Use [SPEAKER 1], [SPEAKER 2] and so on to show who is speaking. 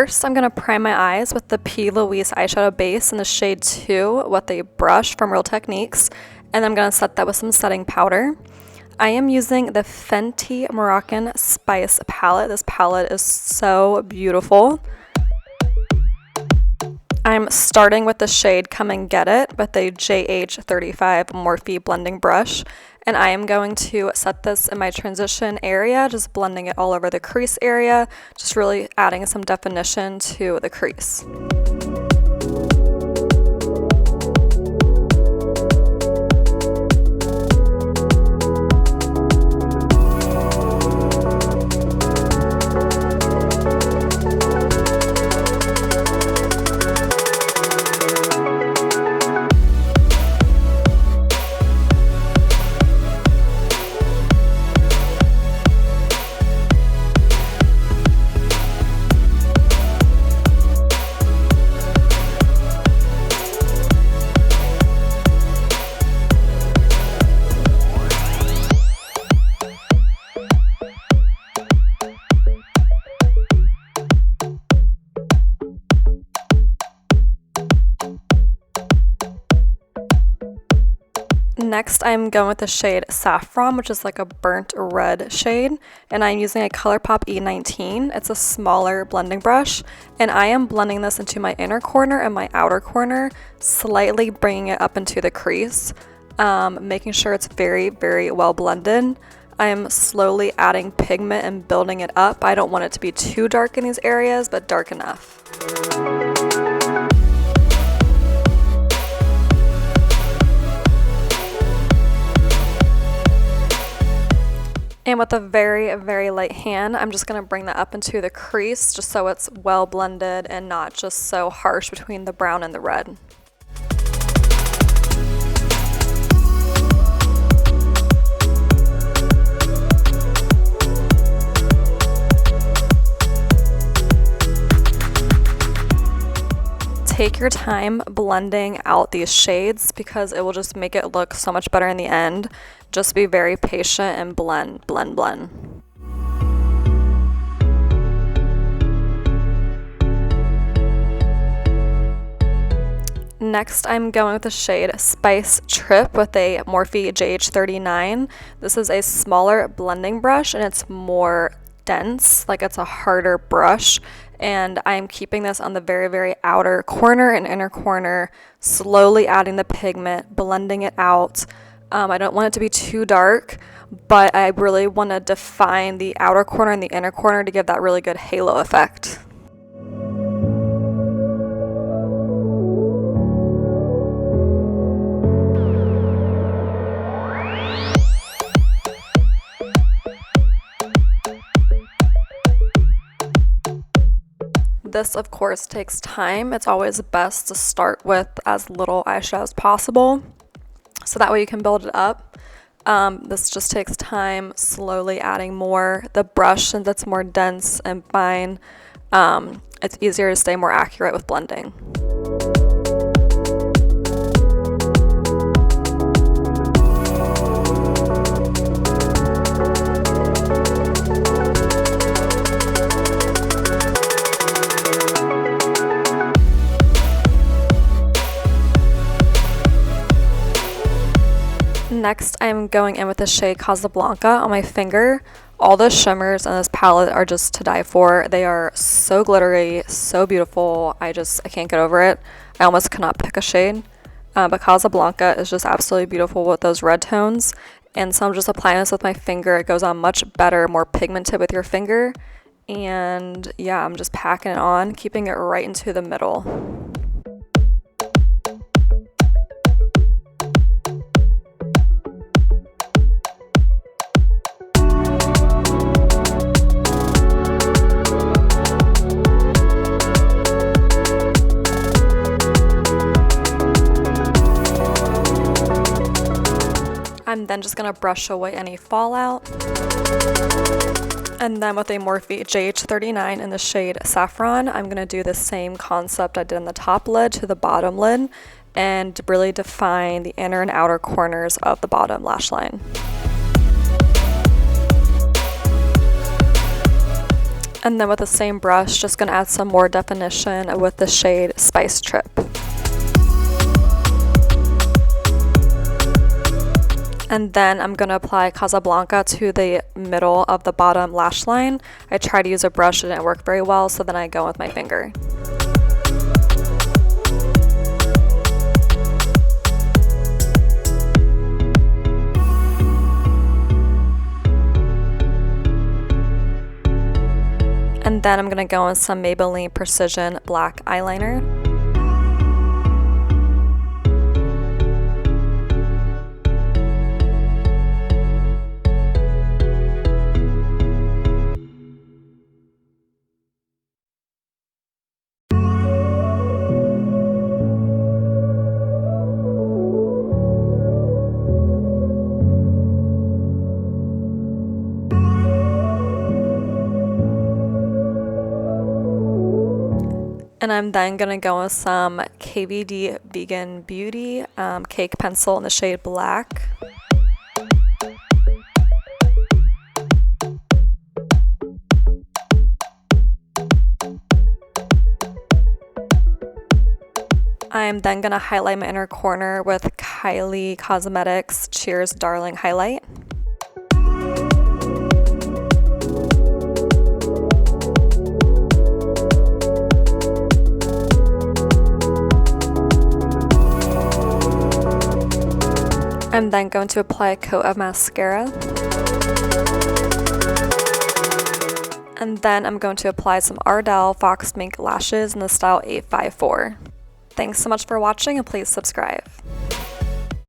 [SPEAKER 1] First, I'm going to prime my eyes with the P. Louise eyeshadow base in the shade 2 with a brush from Real Techniques, and I'm going to set that with some setting powder. I am using the Fenty Moroccan Spice palette. This palette is so beautiful. I'm starting with the shade Come and Get It with a JH35 Morphe blending brush, and I am going to set this in my transition area, just blending it all over the crease area, just really adding some definition to the crease. Next, I'm going with the shade Saffron, which is like a burnt red shade, and I'm using a ColourPop E19. It's a smaller blending brush, and I am blending this into my inner corner and my outer corner, slightly bringing it up into the crease, making sure it's very, very well blended. I am slowly adding pigment and building it up. I don't want it to be too dark in these areas, but dark enough. And with a very, very light hand, I'm just going to bring that up into the crease just so it's well blended and not just so harsh between the brown and the red. Take your time blending out these shades because it will just make it look so much better in the end. Just be very patient and blend, blend, blend. Next, I'm going with the shade Spice Trip with a Morphe JH39. This is a smaller blending brush and it's more dense, like it's a harder brush. And I'm keeping this on the very, very outer corner and inner corner, slowly adding the pigment, blending it out. I don't want it to be too dark, but I really want to define the outer corner and the inner corner to give that really good halo effect. This, of course, takes time. It's always best to start with as little eyeshadow as possible, so that way you can build it up. This just takes time, slowly adding more. The brush, since it's more dense and fine, it's easier to stay more accurate with blending. Next, I'm going in with the shade Casablanca on my finger. All the shimmers in this palette are just to die for. They are so glittery, so beautiful. I can't get over it. I almost cannot pick a shade. But Casablanca is just absolutely beautiful with those red tones. And so I'm just applying this with my finger. It goes on much better, more pigmented with your finger. And yeah, I'm just packing it on, keeping it right into the middle. I'm then just going to brush away any fallout. And then with a Morphe JH39 in the shade Saffron, I'm going to do the same concept I did in the top lid to the bottom lid and really define the inner and outer corners of the bottom lash line. And then with the same brush, just going to add some more definition with the shade Spice Trip. And then I'm going to apply Casablanca to the middle of the bottom lash line. I tried to use a brush, it didn't work very well, so then I go with my finger. And then I'm going to go in some Maybelline Precision black eyeliner. And I'm then going to go with some KVD Vegan Beauty Cake Pencil in the shade Black. I'm then going to highlight my inner corner with Kylie Cosmetics Cheers Darling Highlight. I'm then going to apply a coat of mascara. And then I'm going to apply some Ardell Fox Mink lashes in the style 854. Thanks so much for watching, and please subscribe.